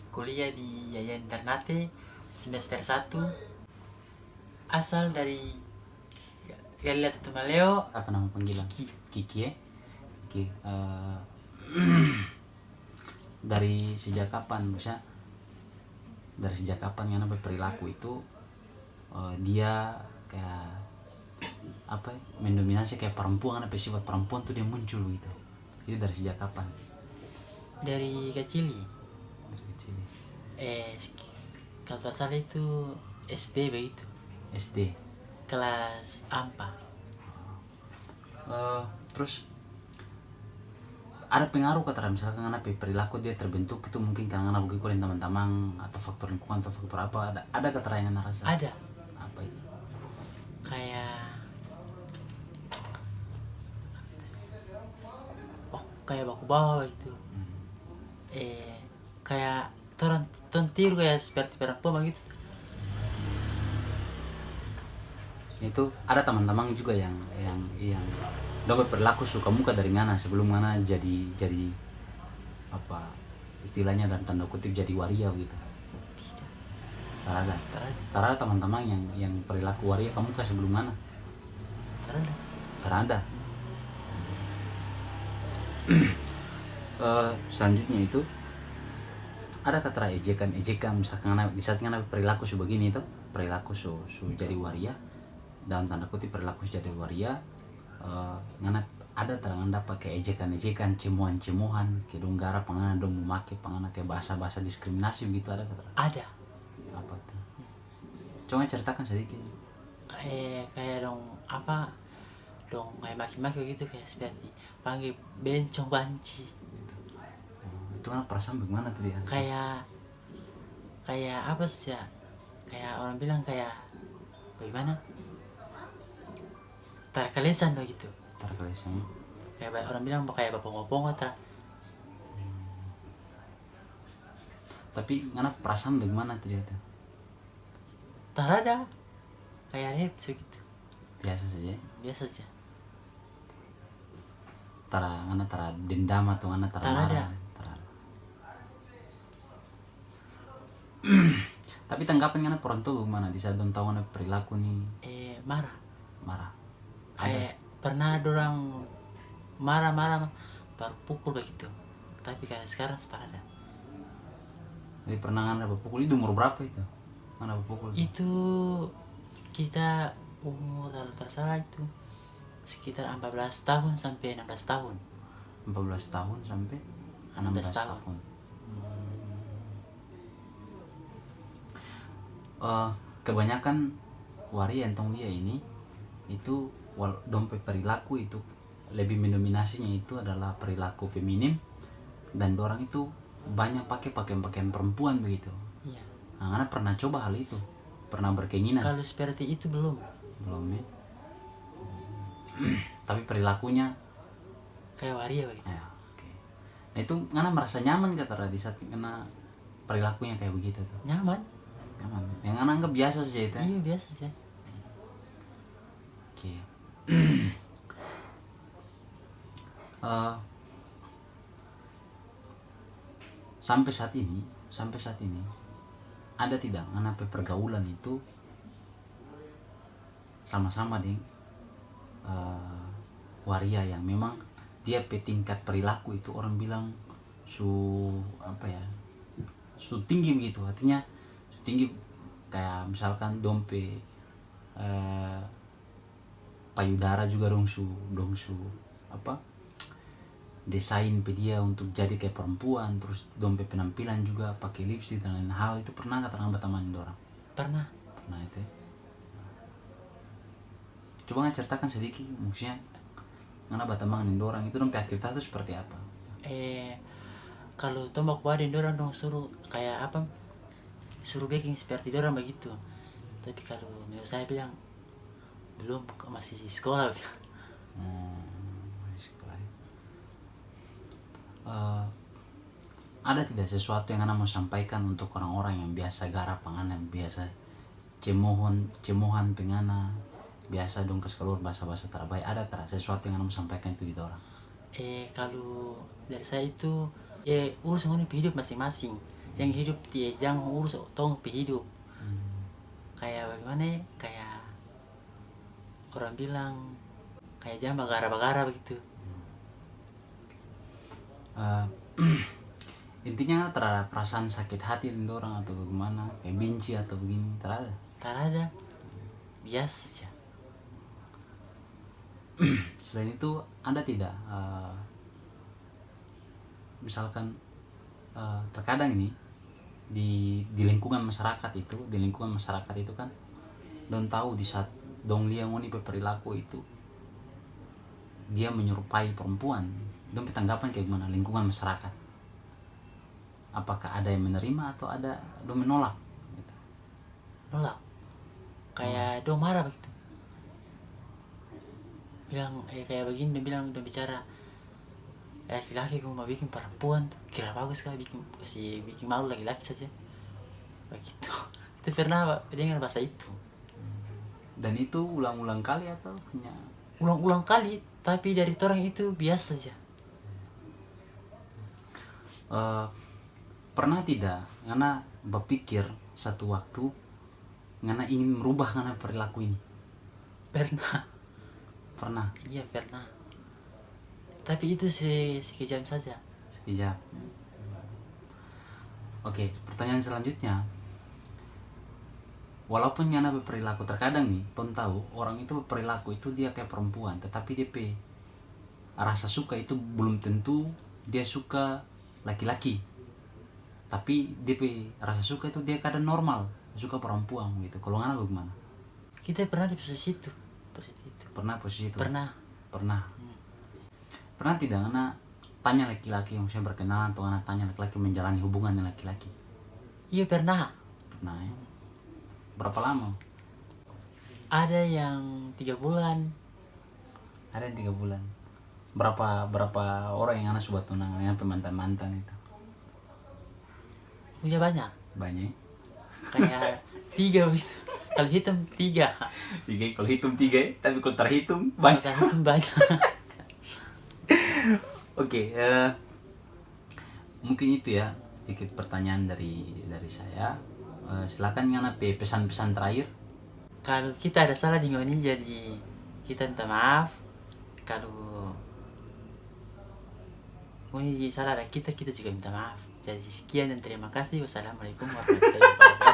kuliah di Yayan Ternate semester 1, asal dari Galilea Tutumaleo. Apa nama panggilan? Kiki. Kiki ya? Kiki. Dari sejak kapan bisa? Dari sejak kapan yang perilaku itu dia kayak apa ya, mendominasi kayak perempuan, apa sifat perempuan tuh dia muncul gitu. Itu dari sejak kapan? Dari kecil. Dari kecil. Kalau tak salah itu SD begitu. SD. Kelas 4. Terus ada pengaruh kata misalkan anak perilaku dia terbentuk itu mungkin karena anak begitu dengan teman-teman atau faktor lingkungan atau faktor apa, ada keterangan rasa? Ada. Apa itu? Kayak baku bawah itu. Kayak tiru kayak seperti perempuan begitu. Itu ada teman-teman juga yang dapat perilaku suka muka dari ngana sebelum ngana jadi apa istilahnya dalam tanda kutip jadi waria gitu. Tarada teman-teman yang perilaku waria kamu muka sebelum ngana. Tarada. Selanjutnya itu ada kata ejekan misalkan di saat ngana perilaku sebegini itu perilaku jadi waria dalam tanda kutip perilaku jadi waria, ngana ada terangan pakai ejekan cemuan kayak dong garap pangana dong memake pangana kayak bahasa diskriminasi begitu, ada kata? Ada. Apa tuh? Coba ceritakan sedikit. Kayak dong kayak maki-maki begitu, kayak seperti panggil bencong banci. Itu kan perasaan bagaimana tuh dia? Kayak apa sih ya? Kayak orang bilang kayak bagaimana? Terkelesan begitu. Terkelesan. Kayak orang bilang kayak bapong-bapong atau. Tapi ngana perasaan bagaimana tuh dia? Tarada. Kayak itu gitu. Biasa saja. Biasa saja. Ngana dendam atau ngana marah. Tapi tanggapan ngana orang tua bagaimana di saat dong tahu ngana perilaku nih? Marah. Pernah dorang marah baru pukul begitu. Tapi kayak sekarang tak ada. Jadi pernah ngana pukul itu umur berapa itu? Ngana pukul? Itu kita umur kalau tersalah itu sekitar 14 tahun sampai 16 tahun. 14 tahun sampai 16 tahun. Kebanyakan waria entong dia ini itu dompet perilaku itu lebih mendominasinya itu adalah perilaku feminim, dan orang itu banyak pakai pakaian perempuan begitu. Iya. Nah, Anda pernah coba hal itu? Pernah berkeinginan? Kalau seperti itu belum ya. Tapi perilakunya kayak waria begitu. Ya, okay. Nah itu Anda merasa nyaman gak di saat kena perilakunya kayak begitu tuh? Nyaman. Yang Anda anggap biasa saja itu? Iya, biasa saja. Oke. Sampai saat ini ada tidak anak pergaulan itu sama-sama deh waria yang memang dia tingkat perilaku itu orang bilang tinggi begitu, artinya tinggi kayak misalkan dompe payudara juga dong desain dia untuk jadi kayak perempuan, terus dompe penampilan juga pakai lipstick dan lain hal. Itu pernah nggak terang berteman orang? Pernah itu. Coba nggak ceritakan sedikit maksudnya ngana berteman dengan orang itu dompe aktivitas itu seperti apa? Kalau tombak badan orang dong suruh kayak apa, suruh baking seperti orang begitu. Tapi kalau menurut saya bilang belum, masih sekolah. Ada tidak sesuatu yang Anda mau sampaikan untuk orang-orang yang biasa garap panganan, biasa cemohan pengana, biasa dong keluar bahasa-bahasa terbaik? Ada sesuatu yang Anda mau sampaikan itu di orang? Kalau dari saya itu urusan hidup masing-masing. jangan hidup jangan urus tong pe hidup. Kayak bagaimana ya? Kayak orang bilang kayak jangan bagara-bagara begitu. Intinya terhadap perasaan sakit hati dari orang atau bagaimana, kayak benci atau begini, terada. Tak ada, biasa saja. Selain itu ada tidak misalkan terkadang ini di lingkungan masyarakat itu kan don tahu di saat dong liang ini berperilaku itu dia menyerupai perempuan, don tanggapan kayak gimana lingkungan masyarakat? Apakah ada yang menerima atau ada don menolak gitu? Nolak, kayak do marah begitu, bilang kayak begini, dia bilang, dia bicara laki-laki kamu mau bikin perempuan tuh kira bagus kah, bikin malu laki-laki saja begitu. Itu pernah Pak dengan bahasa itu. Dan itu ulang-ulang kali atau hanya Ulang-ulang kali, tapi dari orang itu biasa saja. Pernah tidak karena berpikir satu waktu karena ingin merubah karena perilaku ini? Pernah. Iya pernah, tapi itu sekejap saja. Sekejap. Oke, pertanyaan selanjutnya, walaupun nyana berperilaku terkadang nih ton tahu orang itu berperilaku itu dia kayak perempuan, tetapi DP rasa suka itu belum tentu dia suka laki-laki, tapi DP rasa suka itu dia kadang normal suka perempuan gitu. Kalau ngana bagaimana? Kita pernah di posisi itu. Pernah posisi itu? Pernah. Pernah tidak ngana tanya laki-laki yang saya berkenalan atau ngana tanya laki-laki menjalani hubungan dengan laki-laki? Iya pernah ya? Berapa lama? Ada yang 3 bulan. Ada yang 3 bulan. Berapa orang yang anak sudah tunangan yang mantan itu? Punya banyak. Banyak. Kayak 3 gitu. Kalau hitung 3. Kalau hitung 3, tapi kalau terhitung banyak. Terhitung banyak. Oke, mungkin itu ya sedikit pertanyaan dari saya. Silakan ngana pesan-pesan terakhir. Kalau kita ada salah di ini, jadi kita minta maaf. Kalau ini salah ada kita juga minta maaf. Jadi sekian dan terima kasih. Wassalamualaikum warahmatullahi wabarakatuh.